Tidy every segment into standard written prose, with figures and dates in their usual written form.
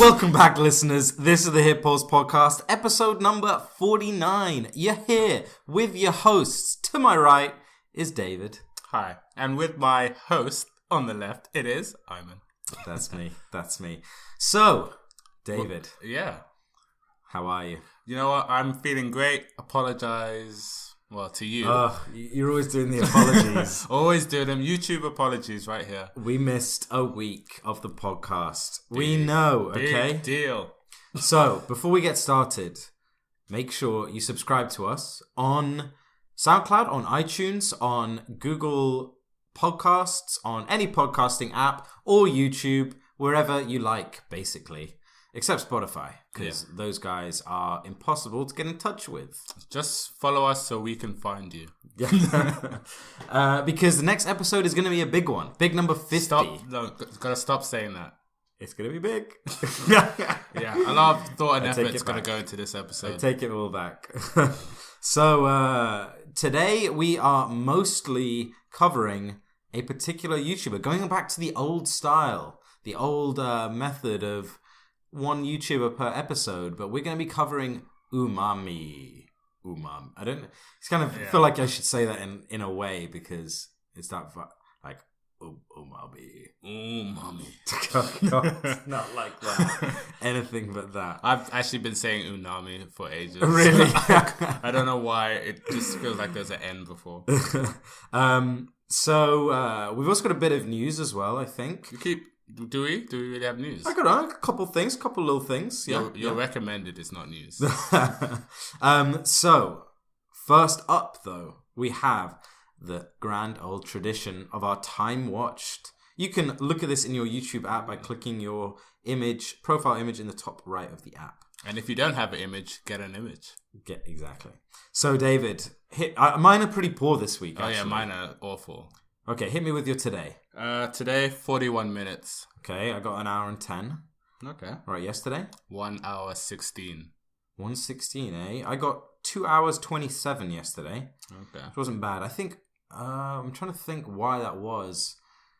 Welcome back, listeners. This is the Hit Pause Podcast, episode number 49. You're here with your hosts. To my right is David. Hi. And with my host on the left, it is Iman. That's me. So, David. Well, yeah. How are you? You know what? I'm feeling great. Apologize. Well, to you. You're always doing the apologies. Always do them. YouTube apologies right here. We missed a week of the podcast. We know, okay? Big deal. So, before we get started, make sure you subscribe to us on SoundCloud, on iTunes, on Google Podcasts, on any podcasting app, or YouTube, wherever you like, basically. Except Spotify, because those guys are impossible to get in touch with. Just follow us so we can find you. Because the next episode is going to be a big one. Big number 50. Gotta stop saying that. It's going to be big. Yeah, a lot of thought and effort is going to go into this episode. I take it all back. So, today we are mostly covering a particular YouTuber, going back to the old style, the old method of one YouTuber per episode, but we're going to be covering Umami. It's kind of feel like I should say that in a way because it's that like Umami. God, not like that. Anything but that. I've actually been saying Unami for ages. Really? I don't know why. It just feels like there's an N before. So we've also got a bit of news as well, I think. Do we really have news? I got a couple little things. Yeah, Your recommended is not news. So, first up, though, we have the grand old tradition of our time watched. You can look at this in your YouTube app by clicking your profile image in the top right of the app. And if you don't have an image, get an image. Exactly. So, David, mine are pretty poor this week, actually. Oh, yeah, mine are awful. Okay, hit me with your today. Today, 41 minutes. Okay, I got an hour and 10. Okay. Right, yesterday? 1 hour 16. 1:16, eh? I got 2 hours 27 yesterday. Okay. Which wasn't bad. I think, I'm trying to think why that was.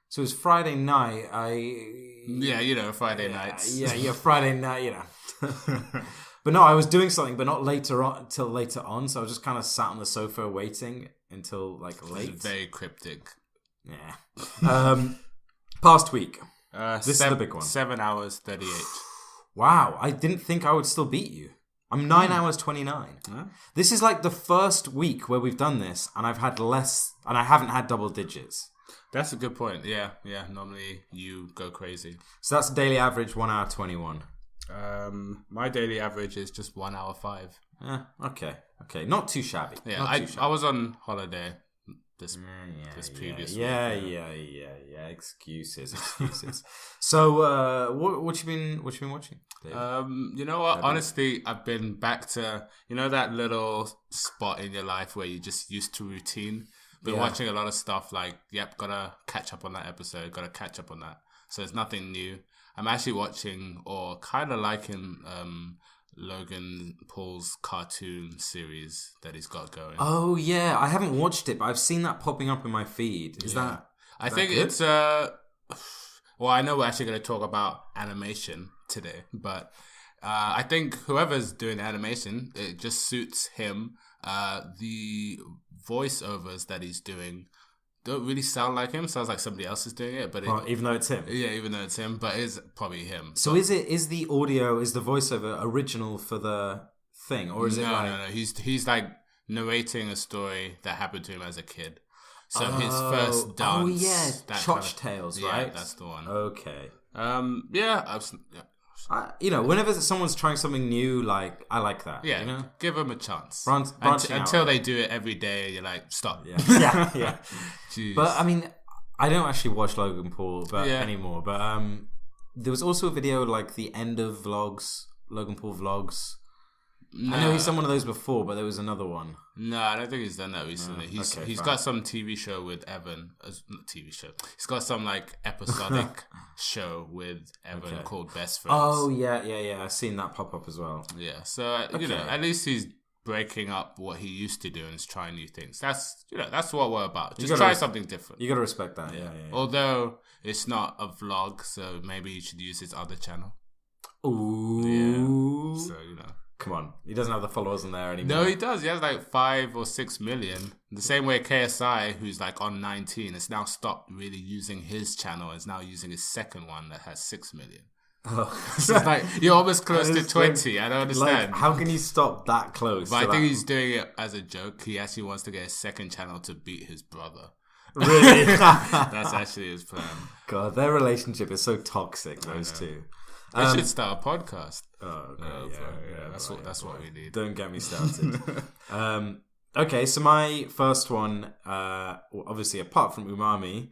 So it was Friday night. Friday nights. Yeah, Friday night, But no, I was doing something, but not till later on. So I was just kind of sat on the sofa waiting until late. Very cryptic. Yeah. Past week. This is the big one. 7 hours 38. Wow, I didn't think I would still beat you. I'm 9 hours 29. Huh? This is like the first week where we've done this, and I've had less, and I haven't had double digits. That's a good point. Yeah. Normally you go crazy. So that's daily average 1 hour 21. My daily average is just 1 hour 5. Okay. Not too shabby. Yeah, I was on holiday this previous week. Yeah. Excuses. So, what you been watching, Dave? You know what? Honestly, I've been back to that little spot in your life where you're just used to routine. Been watching a lot of stuff like, gotta catch up on that episode, gotta catch up on that. So it's nothing new. I'm actually watching or kind of liking Logan Paul's cartoon series that he's got going. Oh yeah, I haven't watched it, but I've seen that popping up in my feed. I think good? It's well, I know we're actually going to talk about animation today, but I think whoever's doing the animation, it just suits him. The voiceovers that he's doing don't really sound like him. Sounds like somebody else is doing it, but even though it's him. Yeah, even though it's him, but it's probably him. So is the voiceover original for the thing, or is it like... No. He's like narrating a story that happened to him as a kid. So his first dance. Oh yeah, Chotch Tales, right? Yeah, that's the one. Okay. Whenever someone's trying something new, like I like that. Yeah, give them a chance. Until they do it every day, you're like, stop. Yeah. Yeah. Jeez. But I mean, I don't actually watch Logan Paul anymore. But there was also a video like the end of vlogs, Logan Paul vlogs. No. I know he's done one of those before, but there was another one. No, I don't think he's done that recently. He's got some TV show with Evan. Not TV show. He's got some like episodic show with Evan called Best Friends. Oh yeah. I've seen that pop up as well. Yeah, so at least he's breaking up what he used to do and is trying new things. That's what we're about. Just try something different. You gotta respect that. Yeah. Although it's not a vlog, so maybe you should use his other channel. Ooh. Yeah. So, Come on. He doesn't have the followers on there anymore. No, he does. He has like 5 or 6 million. The same way KSI, who's like on 19, has now stopped really using his channel. Is now using his second one that has 6 million. Oh. So it's like, you're almost close to 20. I don't understand. Like, how can you stop that close? But I think he's doing it as a joke. He actually wants to get a second channel to beat his brother. Really? That's actually his plan. God, their relationship is so toxic, those two. They should start a podcast. Oh, okay. That's what we need. Don't get me started. Okay, so my first one, obviously apart from Umami,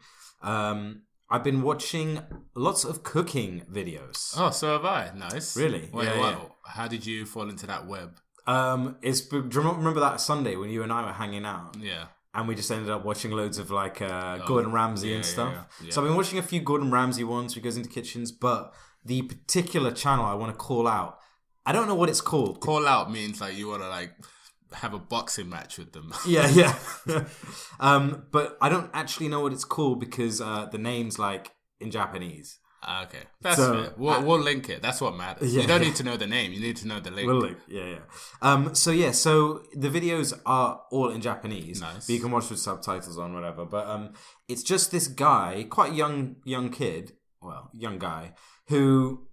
I've been watching lots of cooking videos. Oh, so have I. Nice. Really? Wait, Yeah. how did you fall into that web? Do you remember that Sunday when you and I were hanging out? Yeah. And we just ended up watching loads of like Gordon Ramsay and stuff. Yeah. So I've been watching a few Gordon Ramsay ones where he goes into kitchens, but the particular channel I want to call out, I don't know what it's called. Call out means like you want to like have a boxing match with them. Yeah. But I don't actually know what it's called because the name's like in Japanese. Okay, that's fair. We'll link it. That's what matters. Yeah, you don't need to know the name. You need to know the link. We'll link. Yeah. So the videos are all in Japanese. Nice. But you can watch with subtitles on, whatever. But it's just this guy, quite a young kid, young guy, who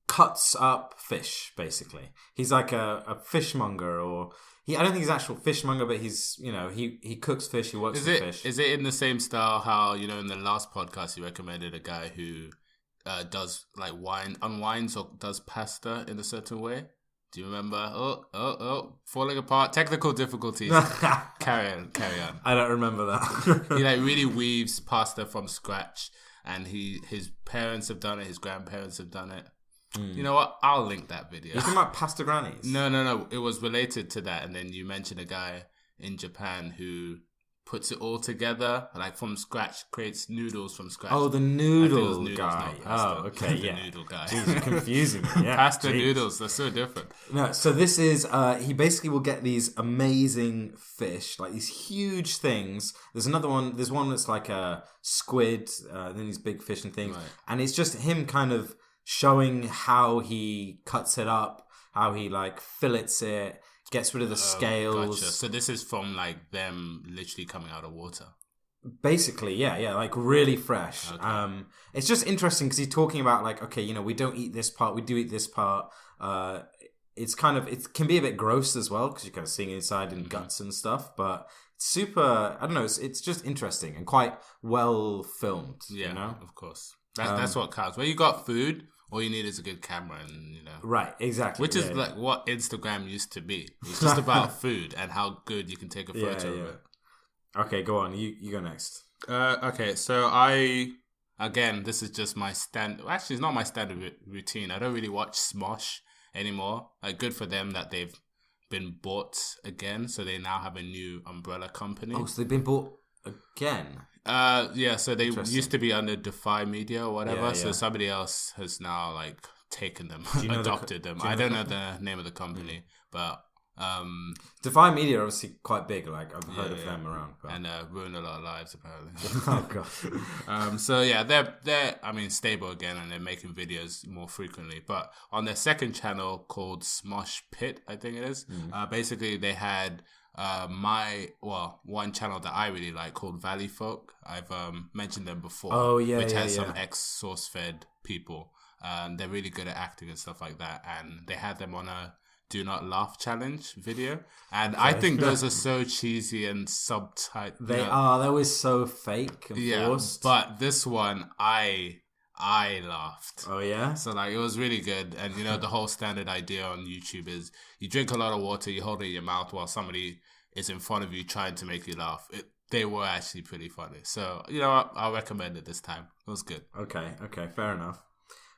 cuts up fish, basically. He's like a fishmonger, or I don't think he's an actual fishmonger, but he's, he cooks fish, he works with fish. Is it in the same style how, in the last podcast you recommended a guy who does like unwinds or does pasta in a certain way? Do you remember? Oh, falling apart. Technical difficulties. Carry on. I don't remember that. He like really weaves pasta from scratch, and his parents have done it, his grandparents have done it. You know what? I'll link that video. You're talking about pasta grannies? No. It was related to that, and then you mentioned a guy in Japan who puts it all together, like from scratch, creates noodles from scratch. Oh, the noodle noodles, guy. Pasta. Oh, okay, The yeah. noodle guy. Jeez, you're confusing me. Yeah, Pasta jeez. noodles, they're so different. No, so this is, he basically will get these amazing fish, like these huge things. There's one that's like a squid, then these big fish and things. Right. And it's just him kind of showing how he cuts it up, how he like fillets it, gets rid of the scales. Gotcha. So this is from like them literally coming out of water. Basically, yeah, like really fresh. Okay. It's just interesting because he's talking about like, okay, we don't eat this part, we do eat this part. It can be a bit gross as well because you're kind of seeing inside and guts and stuff, but it's super, I don't know, it's just interesting and quite well filmed. Yeah, of course. That's what counts. When you got food, all you need is a good camera, and Right, exactly. Which is like what Instagram used to be. It's just about food and how good you can take a photo of it. Okay, go on. You go next. Okay, so again, this is just my standard. Actually, it's not my standard routine. I don't really watch Smosh anymore. Like, good for them that they've been bought again, so they now have a new umbrella company. Oh, so they've been bought again. Yeah, so they used to be under Defy Media or whatever. Yeah. So somebody else has now like taken them, adopted them. I don't know the name of the company, but Defy Media are obviously quite big. Like I've heard of them around, but... and ruined a lot of lives apparently. Oh god. So yeah, they're stable again, and they're making videos more frequently. But on their second channel called Smosh Pit, I think it is. Basically, they had one channel that I really like called Valley Folk. I've mentioned them before. Oh yeah, which has yeah. some ex-Source Fed people. They're really good at acting and stuff like that. And they had them on a Do Not Laugh challenge video, and I think those are so cheesy and subtitled. They are. They're always so fake and forced. But this one, I laughed. Oh yeah. So like it was really good, and the whole standard idea on YouTube is you drink a lot of water, you hold it in your mouth while somebody is in front of you trying to make you laugh. They were actually pretty funny. So I'll recommend it this time. It was good. Okay, fair enough.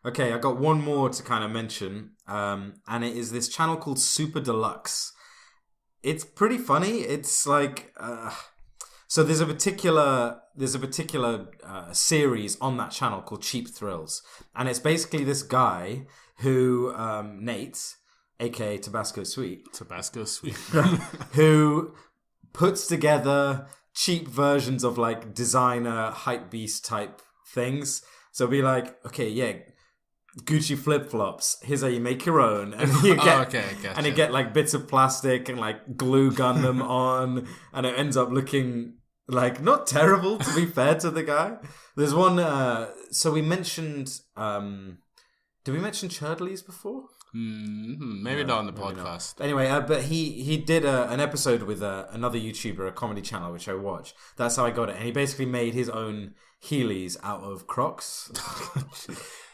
Okay, I got one more to kind of mention, and it is this channel called Super Deluxe. It's pretty funny. It's like, so there's a particular series on that channel called Cheap Thrills, and it's basically this guy who Nate, aka Tabasco Sweet, who puts together cheap versions of like designer hype beast type things. So be like, okay, yeah. Gucci flip flops. Here's how you make your own, and you get gotcha. and you get like bits of plastic and like glue gun them on, and it ends up looking like not terrible, to be fair to the guy. There's one. So we mentioned. Did we mention Churdleys before? Maybe not on the podcast. Not. Anyway, but he did an episode with another YouTuber, a comedy channel, which I watch. That's how I got it. And he basically made his own Heelys out of Crocs.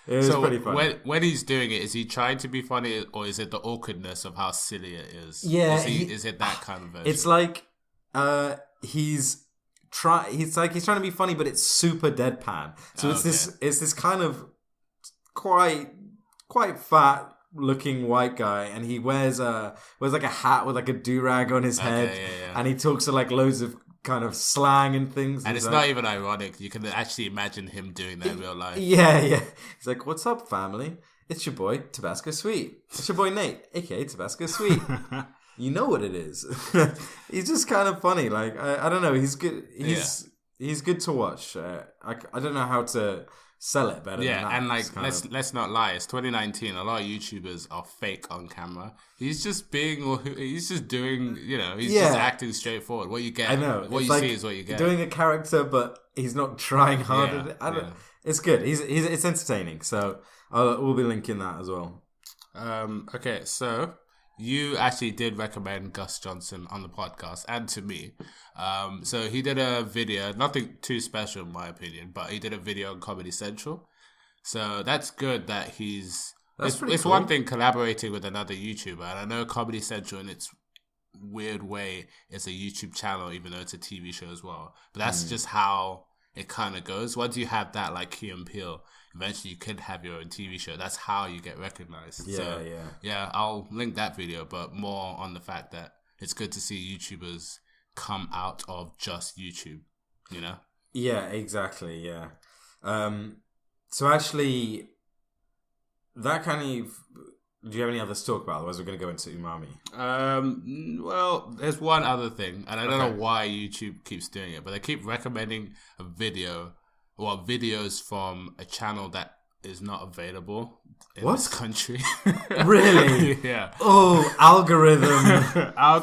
It was pretty funny. When he's doing it, is he trying to be funny, or is it the awkwardness of how silly it is? Yeah. Is it that kind of version? It's like he's trying to be funny, but it's super deadpan. So it's this kind of quite fat looking white guy, and he wears like a hat with like a do-rag on his head, and he talks to like loads of kind of slang and things, and it's not even ironic. You can actually imagine him doing that in real life. Yeah He's like, what's up, family? It's your boy Tabasco Sweet. It's your boy Nate, aka Tabasco Sweet. You know what it is. He's just kind of funny. Like I don't know, he's good. He's good to watch. I don't know how to sell it better. Yeah, than that. And like let's not lie. It's 2019. A lot of YouTubers are fake on camera. He's just doing. He's just acting straightforward. What you get, I know. What it's you like see is what you get. Doing a character, but he's not trying hard at it. It's good. It's entertaining. So we'll be linking that as well. Okay, so you actually did recommend Gus Johnson on the podcast and to me. So he did a video, nothing too special in my opinion, but he did a video on Comedy Central. So that's good that it's one thing collaborating with another YouTuber. And I know Comedy Central in its weird way is a YouTube channel, even though it's a TV show as well. But that's just how it kind of goes. Once you have that, like Key and Peele, eventually you could have your own TV show. That's how you get recognized. Yeah, I'll link that video, but more on the fact that it's good to see YouTubers come out of just YouTube, Yeah, exactly, yeah. So actually, that kind of... Do you have any others to talk about? Otherwise, we're going to go into umami. Well, there's one other thing, and I don't know why YouTube keeps doing it, but they keep recommending a video or videos from a channel that is not available in this country. Really? Yeah. Oh, algorithm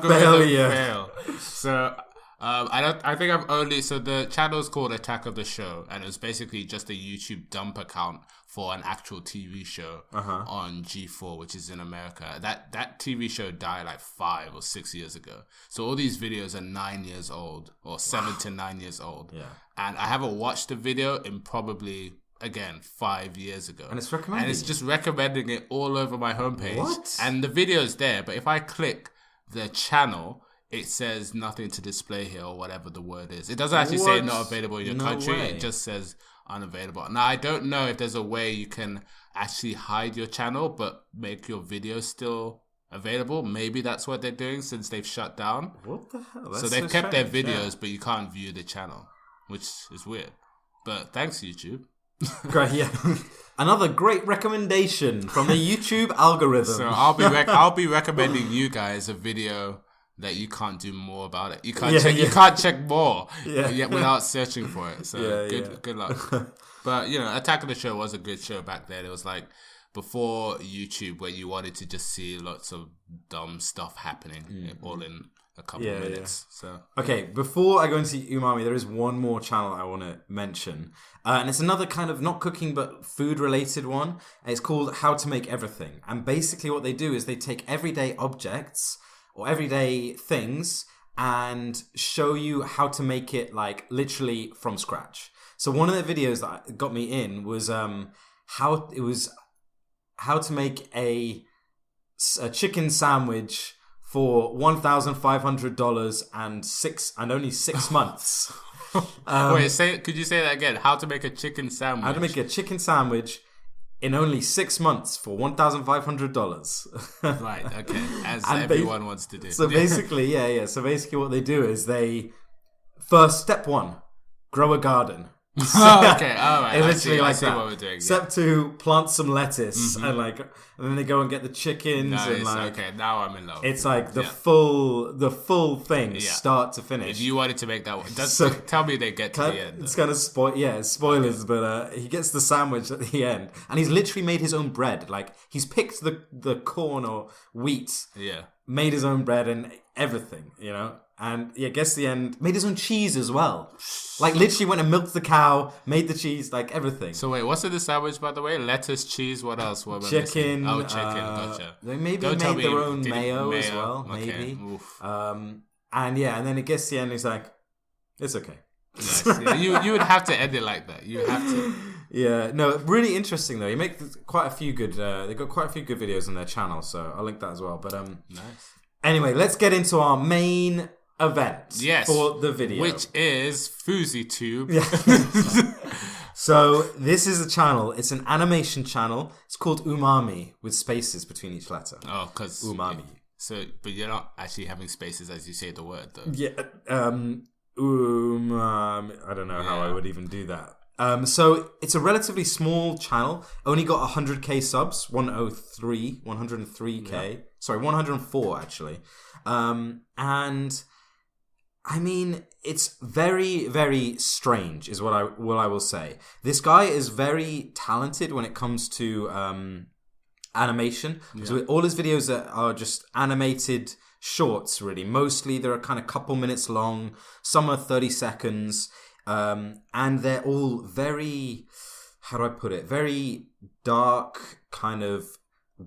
failure. Fail. So the channel is called Attack of the Show, and it's basically just a YouTube dump account for an actual TV show on G4, which is in America. That TV show died like 5 or 6 years ago. So all these videos are 9 years old or 7 to 9 years old. Yeah. And I haven't watched the video in probably, again, 5 years ago. And it's recommending. And it's just recommending it all over my homepage. What? And the video's there, but if I click the channel, it says nothing to display here or whatever the word is. It doesn't actually say not available in your country. Way. It just says unavailable. Now, I don't know if there's a way you can actually hide your channel but make your video still available. Maybe that's what they're doing since they've shut down. What the hell? That's so they've kept strange, their videos, but you can't view the channel, which is weird. But thanks, YouTube. Great, yeah. Another great recommendation from the YouTube algorithm. So I'll be recommending you guys a video that you can't do more about it. You can't check more without searching for it. So good luck. But Attack of the Show was a good show back then. It was like before YouTube, where you wanted to just see lots of dumb stuff happening all in a couple of minutes. So okay, before I go into umami, there is one more channel I want to mention, and it's another kind of not cooking but food related one. It's called How to Make Everything, and basically what they do is they take everyday objects or everyday things and show you how to make it like literally from scratch. So one of the videos that got me in was how to make a chicken sandwich for $1,500 and only 6 months. Could you say that again? How to make a chicken sandwich? How to make a chicken sandwich in only 6 months for $1,500. Right, okay. As everyone wants to do. So basically, So basically what they do is step one, grow a garden. Okay, all right. It's literally I like see that. what we're doing. Except to plant some lettuce and then they go and get the chickens Nice. and like Okay, now I'm in love. it's like the full thing, start to finish. If you wanted to make that one, So- tell me they get to the end. It's kind of spoilers, but he gets the sandwich at the end, and he's literally made his own bread. Like he's picked the corn or wheat, Yeah. made his own bread and everything, And gets the end, made his own cheese as well. Like literally went and milked the cow, made the cheese, like everything. So wait, what's in the sandwich, by the way? Lettuce, cheese, what else? What am I Chicken. missing? Oh, chicken. Gotcha. They maybe Don't tell made me their own did it- mayo as mayo? well, Okay. maybe. Oof. And then it gets to the end, he's like, it's okay. Nice. Yeah, you would have to end it like that. You have to. Yeah, no, really interesting though. He makes quite a few good. They got quite a few good videos on their channel, so I'll link that as well. But Nice. anyway, let's get into our main event for the video, which is FouseyTube. So this is a channel. It's an animation channel. It's called Umami with spaces between each letter. Oh, because Umami. So, but you're not actually having spaces as you say the word, though. Yeah. I don't know how I would even do that. So it's a relatively small channel. Only got 100k subs. 103k. Yeah. Sorry, 104 actually. And I mean, it's very, very strange, is what I will say. This guy is very talented when it comes to animation. Yeah. So all his videos are just animated shorts, really. Mostly they're a kind of couple minutes long. Some are 30 seconds. And they're all very, how do I put it? Very dark, kind of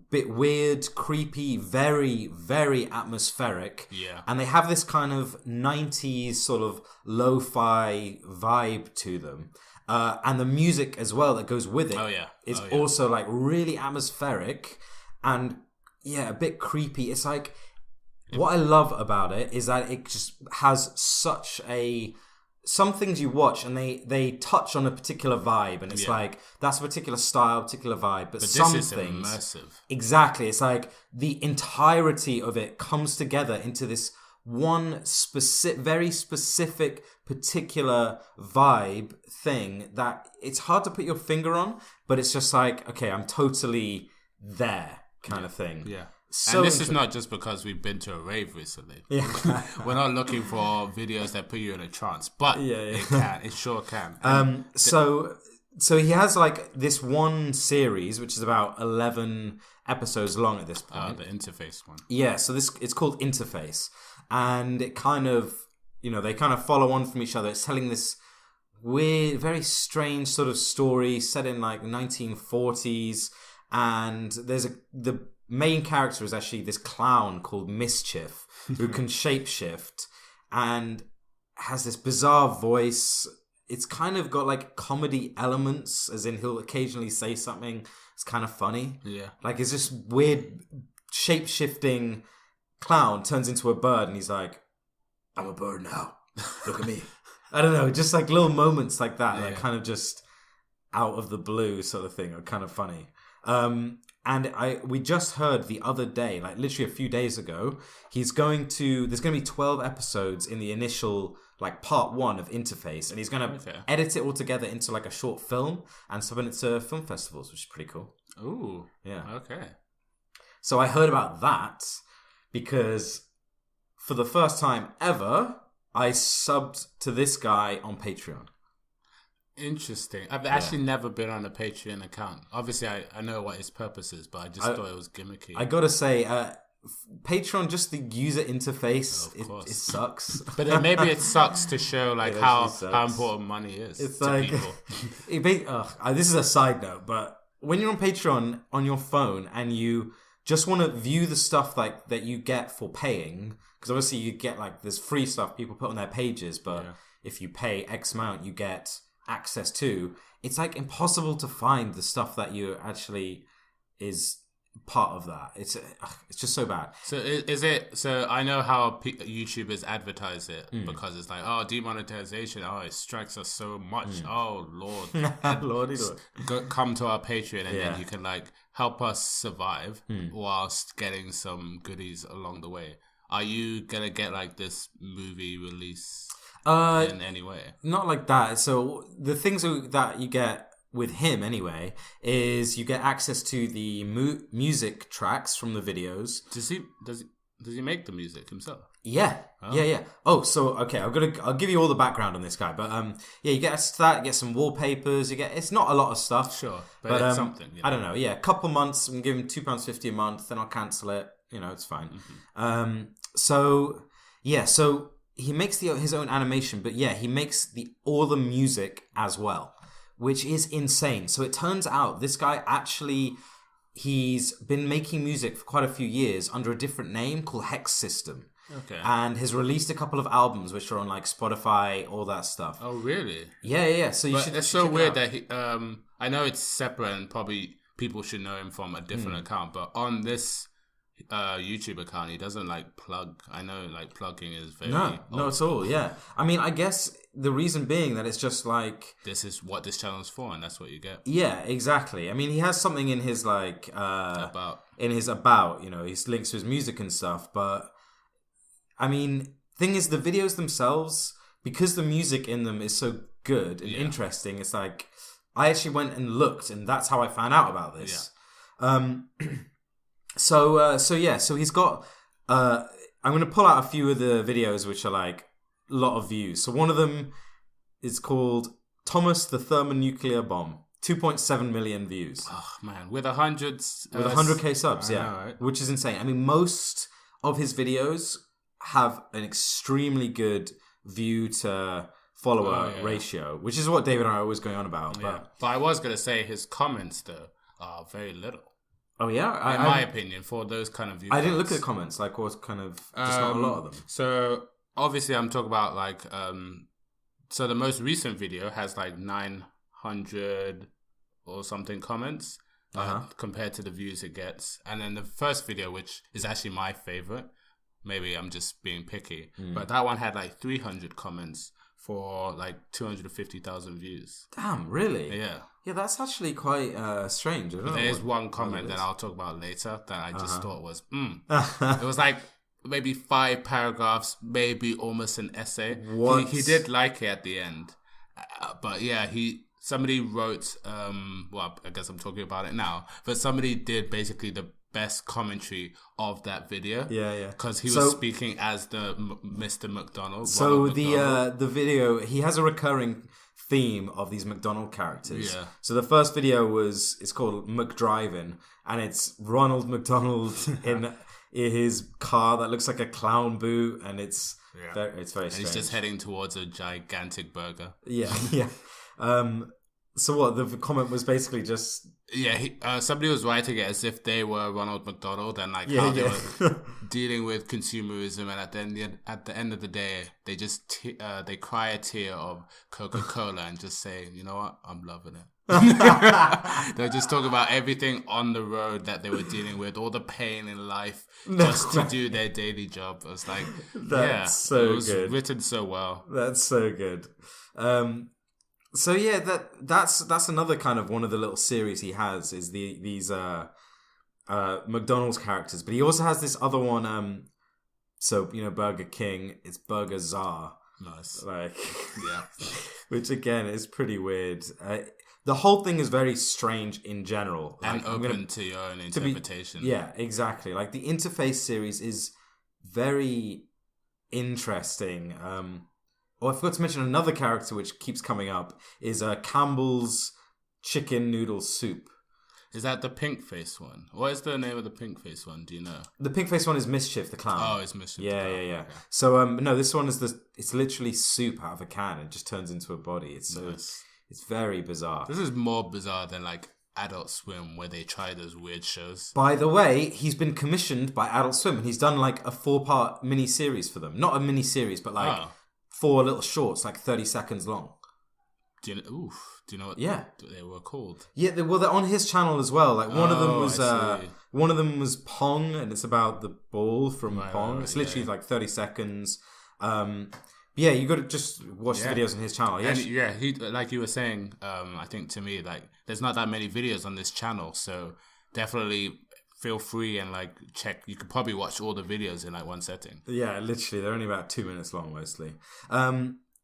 bit weird, creepy, very, very atmospheric. Yeah. And they have this kind of 90s sort of lo-fi vibe to them. And the music as well that goes with it is also like really atmospheric and a bit creepy. It's like, what I love about it is that it just has such some things you watch and they touch on a particular vibe and it's like that's a particular style, particular vibe, but some this is things immersive. Exactly. It's like the entirety of it comes together into this one very specific particular vibe thing that it's hard to put your finger on, but it's just like, okay, I'm totally there kind of thing. Yeah. So and this is not just because we've been to a rave recently. Yeah. We're not looking for videos that put you in a trance, but it sure can. So he has like this one series, which is about 11 episodes long at this point. The interface one. Yeah, so it's called Interface. And it kind of, they kind of follow on from each other. It's telling this weird, very strange sort of story set in like 1940s. And the main character is actually this clown called Mischief who can shapeshift and has this bizarre voice. It's kind of got like comedy elements, as in he'll occasionally say something it's kind of funny. Yeah. Like it's this weird shape-shifting clown turns into a bird and he's like, I'm a bird now. Look at me. I don't know, just like little moments like that, like kind of just out of the blue sort of thing are kind of funny. And we just heard the other day, like literally a few days ago, there's going to be 12 episodes in the initial, like part 1 of Interface, and he's going to edit it all together into like a short film and submit it to film festivals, which is pretty cool. Ooh. Yeah. Okay. So I heard about that because for the first time ever, I subbed to this guy on Patreon. Interesting. I've actually never been on a Patreon account. Obviously, I know what its purpose is, but I just thought it was gimmicky. I gotta say, Patreon, just the user interface, it sucks. But then maybe it sucks to show like how important money is to people. This is a side note, but when you're on Patreon on your phone and you just want to view the stuff like that you get for paying, because obviously you get like there's free stuff people put on their pages, but if you pay X amount, you get access to. It's like impossible to find the stuff that you actually is part of that. It's just so bad. So is it? So I know how YouTubers advertise it because it's like, oh, demonetization. Oh, it strikes us so much. Oh Lord, Lordy, come to our Patreon and then you can like help us survive whilst getting some goodies along the way. Are you gonna get like this movie release? in any way? Not like that. So the things that you get with him anyway is you get access to the music tracks from the videos. Does he make the music himself? Yeah. Oh. Yeah. Oh, so okay, I'll give you all the background on this guy, but you get that, you get some wallpapers, it's not a lot of stuff. Sure, but it's something. I don't know. Yeah, a couple months. I'm giving £2.50 a month, then I'll cancel it. It's fine. Mm-hmm. So he makes his own animation, but he makes all the music as well, which is insane. So it turns out this guy actually. He's been making music for quite a few years under a different name called Hex System. Okay. And has released a couple of albums which are on like Spotify, all that stuff. Oh, really? Yeah. So it's so weird that he, I know it's separate and probably people should know him from a different account, but on this YouTube account, he doesn't like plug. I know like plugging is very not at all. Yeah, I mean, I guess the reason being that it's just like this is what this channel is for, and that's what you get. Yeah, exactly. I mean, he has something in his like about. He links to his music and stuff. But I mean, thing is, the videos themselves, because the music in them is so good and interesting, it's like I actually went and looked, and that's how I found out about this. Yeah. So he's got. I'm going to pull out a few of the videos which are like a lot of views. So one of them is called Thomas the Thermonuclear Bomb. 2.7 million views. Oh man, with 100k subs, know, right? Which is insane. I mean, most of his videos have an extremely good view to follower ratio, which is what David and I are always going on about. But I was going to say his comments though are very little. Oh yeah, in my opinion, for those kind of views. I didn't look at the comments. Like, what kind of just not a lot of them. So obviously, I'm talking about like. So the most recent video has like 900 or something comments compared to the views it gets, and then the first video, which is actually my favorite. Maybe I'm just being picky, but that one had like 300 comments for like 250,000 views. Damn, really? Yeah. Yeah, that's actually quite strange. There's one comment that I'll talk about later that I just thought was, It was like maybe 5 paragraphs, maybe almost an essay. What? He did like it at the end. But yeah, somebody wrote, well, I guess I'm talking about it now, but somebody did basically the best commentary of that video. Yeah. Because he was speaking as the Mr. McDonald. So the video, he has a recurring theme of these McDonald characters. Yeah. So the first video it's called McDriving, and it's Ronald McDonald in his car that looks like a clown boot, and it's very strange. And he's just heading towards a gigantic burger. Yeah. So what, the comment was basically just... Yeah, somebody was writing it as if they were Ronald McDonald and like how they were dealing with consumerism, and at the end of the day, they just they cry a tear of Coca-Cola and just say, you know what, I'm loving it. They're just talking about everything on the road that they were dealing with, all the pain in life, just to do their daily job. It was like, so it was good. written so well. That's so good. So yeah, that's another kind of one of the little series he has is these McDonald's characters, but he also has this other one. So Burger King, it's Burger Czar. Nice, which again is pretty weird. The whole thing is very strange in general, and open to your own interpretation. Yeah, exactly. Like the interface series is very interesting. Oh, I forgot to mention another character which keeps coming up is Campbell's Chicken Noodle Soup. Is that the pink face one? What is the name of the pink face one? Do you know? The pink face one is Mischief the Clown. Oh, it's Mischief. Yeah. Okay. So no, this one is it's literally soup out of a can. It just turns into a body. It's It's very bizarre. This is more bizarre than like Adult Swim, where they try those weird shows. By the way, he's been commissioned by Adult Swim, and he's done like a 4-part mini series for them. Not a mini series, but like 4 little shorts, like 30 seconds long. Do you know what they were called? Yeah, they're on his channel as well. Like one of them was Pong, and it's about the ball from Pong. It's literally like 30 seconds. Yeah, you got to just watch the videos on his channel. And he, like you were saying, I think to me, like there's not that many videos on this channel, so definitely feel free and like check. You could probably watch all the videos in like one setting. Yeah, literally, they're only about 2 minutes long mostly.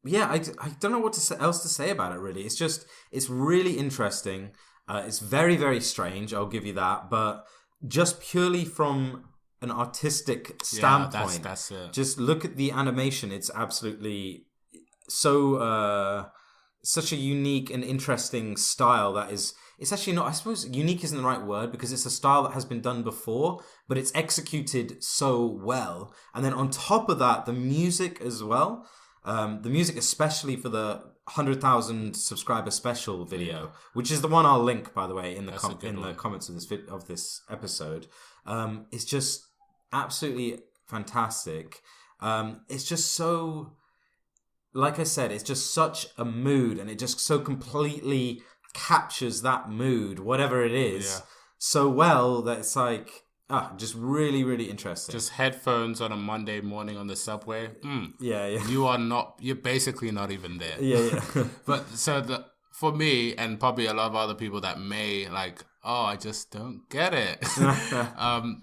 yeah, I don't know what else to say about it, really. It's really interesting. It's very, very strange, I'll give you that. But just purely from an artistic standpoint, that's it. just look at the animation. It's absolutely so such a unique and interesting style that is. It's actually not. I suppose unique isn't the right word because it's a style that has been done before, but it's executed so well. And then on top of that, the music as well. The music, especially for the 100,000 subscriber special video, which is the one I'll link, by the way, in the the comments of this episode, is just absolutely fantastic. It's just so, like I said, it's just such a mood, and it just so completely captures that mood, whatever it is, so well that it's like, just really, really interesting. Just headphones on a Monday morning on the subway. Yeah. You're basically not even there. Yeah. But for me, and probably a lot of other people that may like, I just don't get it.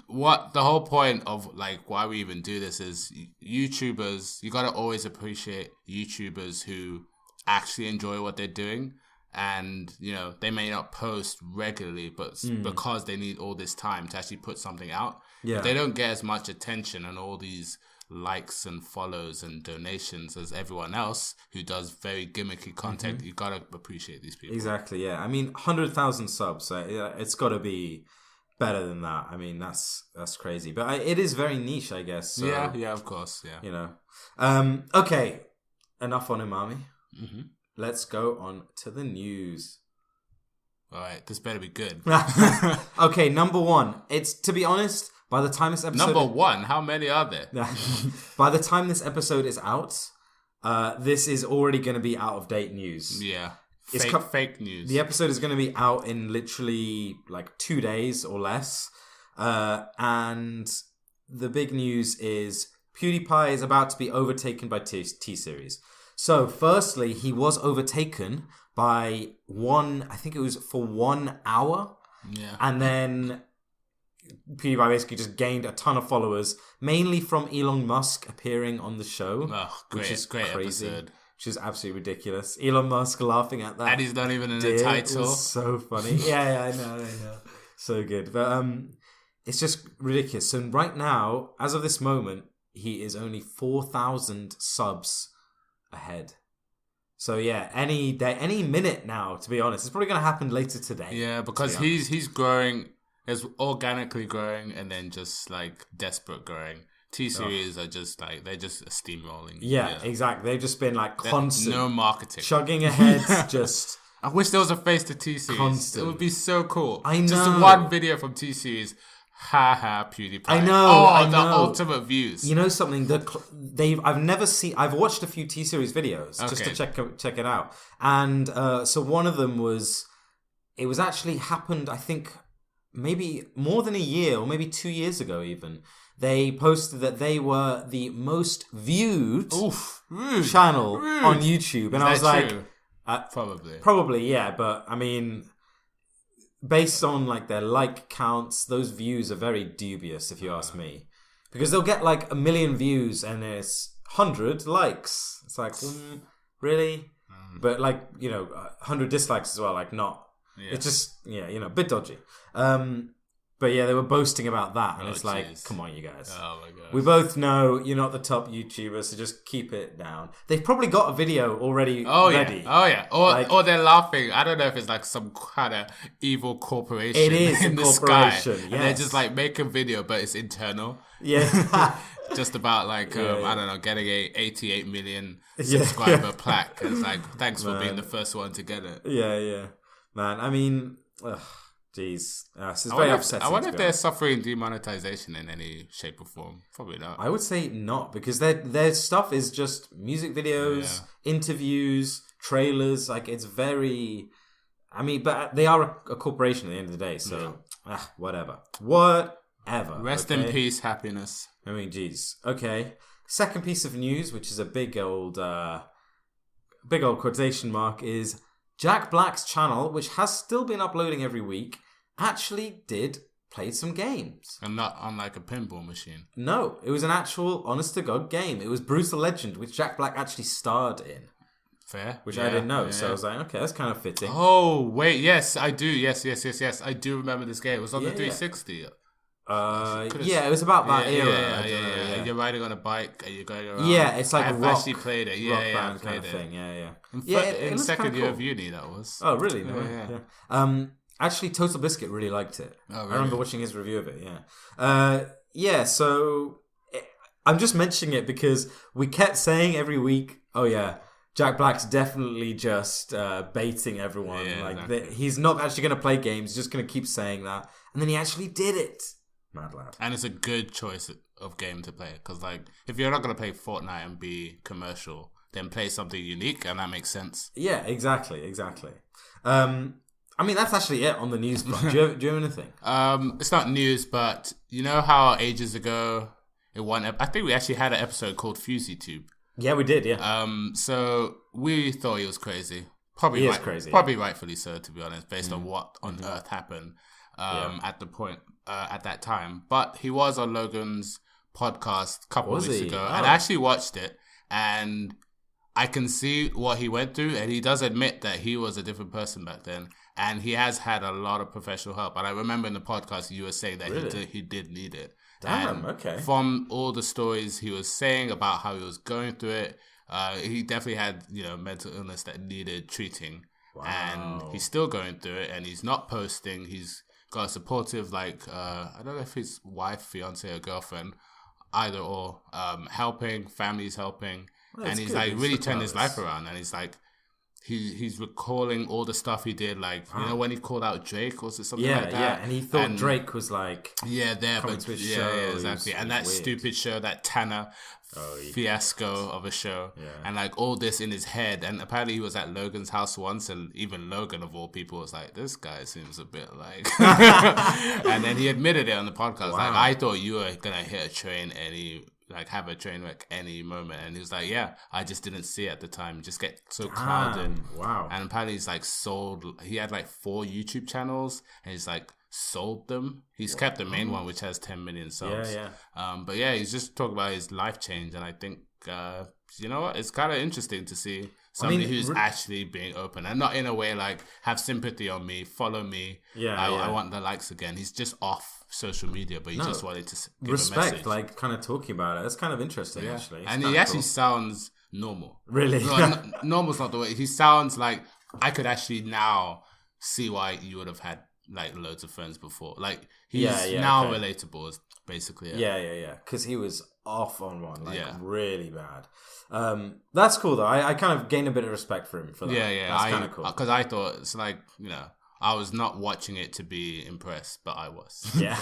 What the whole point of like why we even do this is YouTubers, you got to always appreciate YouTubers who actually enjoy what they're doing. And, they may not post regularly, but because they need all this time to actually put something out, they don't get as much attention and all these likes and follows and donations as everyone else who does very gimmicky content. You got to appreciate these people. Exactly, yeah. I mean, 100,000 subs, it's got to be better than that. I mean, that's crazy. But it is very niche, I guess. So, yeah, of course, yeah. Okay, enough on Umami. Mm-hmm. Let's go on to the news. All right, this better be good. Okay, number one. It's, to be honest, by the time this episode... Number one? How many are there? By the time this episode is out, this is already going to be out-of-date news. Yeah. It's fake news. The episode is going to be out in literally like 2 days or less. And the big news is PewDiePie is about to be overtaken by T-Series. So, firstly, he was overtaken by I think it was for 1 hour. Yeah. And then PewDiePie basically just gained a ton of followers, mainly from Elon Musk appearing on the show. Oh, which is great crazy, episode. Which is absolutely ridiculous. Elon Musk laughing at that. And he's not even in the title. It was so funny. Yeah, I know. So good. But it's just ridiculous. So right now, as of this moment, he is only 4,000 subs ahead. So yeah, any day, any minute now, to be honest. It's probably going to happen later today. Yeah, because he's growing, is organically growing and then just like desperate growing. T-Series are just like, they're just steamrolling. Yeah, exactly. They've just been like constant. No marketing. Chugging ahead, just... I wish there was a face to T-Series. Constant. It would be so cool. I know. Just one video from T-Series. Ha PewDiePie. I know. The ultimate views. You know something? I've never seen. I've watched a few T-Series videos just to check it out, and so one of them was. It was actually happened. I think maybe more than a year, or maybe 2 years ago. Even they posted that they were the most viewed channel on YouTube, and I was true? Like, probably, yeah. But I mean. Based on like their like counts, those views are very dubious, if you ask me, because they'll get like 1 million views and there's 100 likes. It's like, really? But like 100 dislikes as well. Like not. Yeah. It's just a bit dodgy. But yeah, they were boasting about that, and it's like, come on, you guys. Oh my god. We both know you're not the top YouTuber, so just keep it down. They've probably got a video already ready. Yeah. Or they're laughing. I don't know if it's like some kind of evil corporation. It is in a the corporation. Sky, yes. And they're just like make a video, but it's internal. Yeah. Just about like I don't know, getting a 88 million subscriber plaque. It's like, thanks for being the first one to get it. Yeah. Man, I mean. Jeez, this is very upsetting. I wonder if they're suffering demonetization in any shape or form. Probably not. I would say not, because their stuff is just music videos, interviews, trailers. Like, it's very... I mean, but they are a corporation at the end of the day, so whatever. Rest in peace, happiness. I mean, jeez. Okay. Second piece of news, which is a big old quotation mark, is Jack Black's channel, which has still been uploading every week, actually did played some games. And not on like a pinball machine. No, it was an actual, honest-to-God game. It was Brutal Legend, which Jack Black actually starred in. Fair. Which I didn't know, so I was like, okay, that's kind of fitting. Oh, wait, yes, I do. Yes. I do remember this game. It was on the 360. Yeah, it was about that era. Yeah. You're riding on a bike and you're going around. Yeah, it's like I've rock, actually played it. rock I band played kind of it. thing. Yeah. In second year of uni, that was. Oh, really? No, yeah. Actually, Total Biscuit really liked it. Oh, really? I remember watching his review of it. Yeah. So I'm just mentioning it because we kept saying every week, "Oh yeah, Jack Black's definitely just baiting everyone. Exactly. He's not actually going to play games. He's just going to keep saying that." And then he actually did it. Mad lad. And it's a good choice of game to play. Because, like, if you're not going to play Fortnite and be commercial, then play something unique, and that makes sense. Yeah, exactly. I mean, that's actually it on the news front. Do you have anything? It's not news, but you know how ages ago, I think we actually had an episode called FusyTube. Yeah, we did, yeah. So we thought he was crazy. Probably he is crazy. Probably rightfully so, to be honest, based on what on earth happened at the point at that time. But he was on Logan's podcast a couple of weeks ago, and I actually watched it, and I can see what he went through, and he does admit that he was a different person back then, and he has had a lot of professional help. And I remember in the podcast you were saying that he did need it. Damn, and okay. From all the stories he was saying about how he was going through it, he definitely had mental illness that needed treating. Wow. And he's still going through it, and he's not posting. He's got a supportive, I don't know if his wife, fiance, or girlfriend, either or, helping, family's helping. Well, and he's good. Really turned his life around. And he's like, he's recalling all the stuff he did, when he called out Drake, or something like that. Yeah, and he thought Drake was exactly. And that stupid show, that Tanner fiasco of a show, and all this in his head. And apparently he was at Logan's house once, and even Logan, of all people, was like, this guy seems a bit like and then he admitted it on the podcast. Wow. I thought you were gonna hit a train have a train wreck any moment. And he was like, yeah, I just didn't see it at the time, just get so crowded. Wow. And apparently he's he had 4 YouTube channels, and he's sold them. He's kept the main one, which has 10 million subs. But he's just talking about his life change. And I think you know what, it's kind of interesting to see somebody who's actually being open, and not in a way have sympathy on me, follow me, I want the likes again. He's just off social media, but he just wanted to give respect, a message. kind of talking about it. That's kind of interesting, actually. And he actually sounds normal. Really? Normal's not the way. He sounds like I could actually now see why you would have had loads of friends before. He's now relatable, is basically it. Yeah. Because he was off on one, really bad. That's cool though. I kind of gained a bit of respect for him for that. Yeah. That's kind of cool. Because I thought it's I was not watching it to be impressed, but I was. Yeah.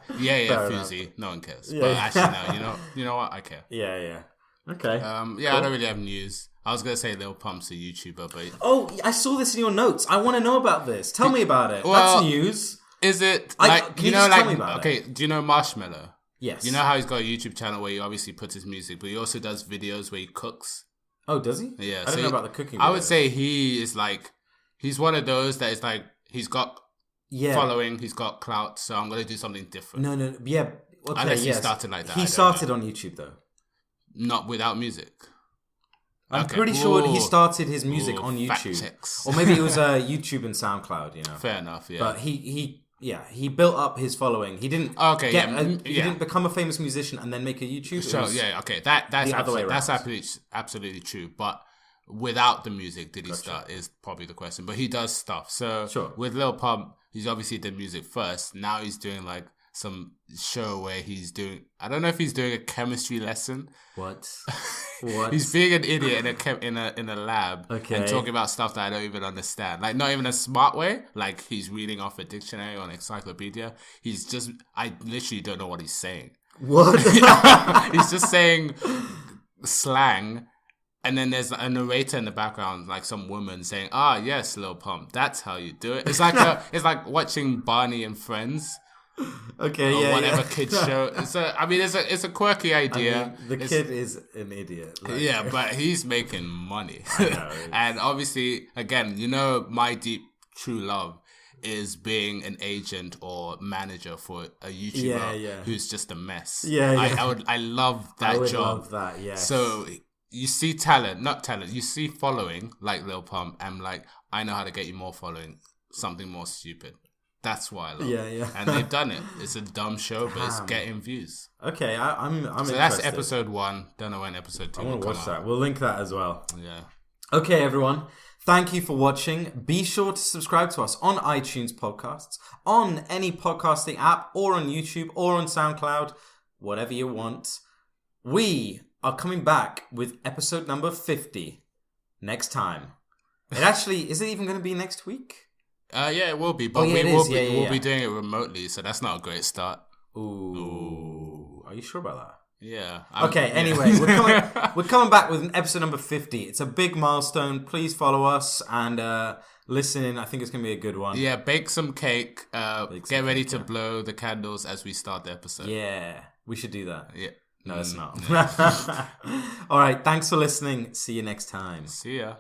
Fusey. No one cares. Yeah. But actually, no. You know what? I care. Yeah. Okay. Cool. I don't really have news. I was gonna say Lil Pump's a YouTuber, but I saw this in your notes. I want to know about this. Tell me about it. That's news. Is it can you tell me about it? Do you know Marshmello? Yes. You know how he's got a YouTube channel where he obviously puts his music, but he also does videos where he cooks. Oh, does he? Yeah. I don't know about the cooking. I would say he is he's one of those that is he's got following, he's got clout, so I'm gonna do something different. No, yeah. Okay, unless he started like that. He started on YouTube though. Not without music. I'm pretty sure he started his music on YouTube, or maybe it was YouTube and SoundCloud. Fair enough. Yeah, but he built up his following. He didn't. He didn't become a famous musician and then make a YouTube. That's absolutely true. But without the music, did he start? Is probably the question. But he does stuff. So with Lil Pump, he's obviously did music first. Now he's doing some show where he's doing, I don't know if he's doing a chemistry lesson. What? He's being an idiot in a lab and talking about stuff that I don't even understand. Not even a smart way. He's reading off a dictionary or an encyclopedia. I literally don't know what he's saying. What? He's just saying slang. And then there's a narrator in the background, some woman saying, yes, Lil Pump, that's how you do it. It's it's like watching Barney and Friends. Okay, or whatever kids show. It's a quirky idea. The kid is an idiot. But he's making money. I know, and obviously, again, My Deep True Love is being an agent or manager for a YouTuber who's just a mess. I love that I would job. love that, yes. So you see not talent, you see following like Lil Pump, and like, I know how to get you more following, something more stupid. That's why I love it. And they've done it. It's a dumb show, but it's getting views. Okay, I'm so interested. That's episode 1. Don't know when episode 2 will come out. I want to watch that. We'll link that as well. Yeah. Okay, everyone. Thank you for watching. Be sure to subscribe to us on iTunes Podcasts, on any podcasting app, or on YouTube, or on SoundCloud, whatever you want. We are coming back with episode number 50 next time. It actually, is it even going to be next week? Yeah, it will be, but we'll be doing it remotely, so that's not a great start. Ooh. Are you sure about that? Yeah. Anyway, we're coming back with an episode number 50. It's a big milestone. Please follow us and listen. I think it's going to be a good one. Yeah, bake some cake. Get ready to blow the candles as we start the episode. Yeah, we should do that. Yeah. No, it's not. All right, thanks for listening. See you next time. See ya.